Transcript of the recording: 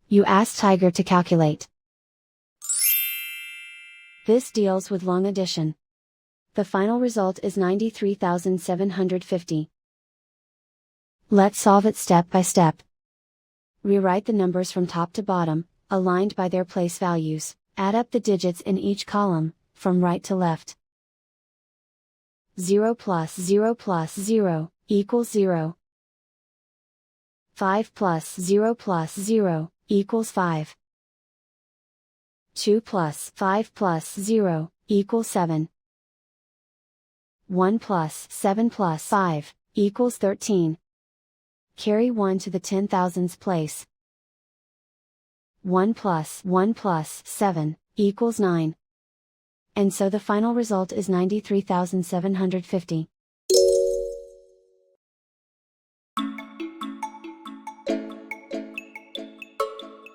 You ask Tiger to calculate. This deals with long addition. The final result is 93,750. Let's solve it step by step. Rewrite the numbers from top to bottom, aligned by their place values. Add up the digits in each column, from right to left. 0 plus 0 plus 0, equals 0. 5 plus 0 plus 0, equals 5. 2 plus 5 plus 0, equals 7. 1 plus 7 plus 5, equals 13. Carry 1 to the 10,000th place. 1 plus 7, equals 9. And so the final result is 93,750.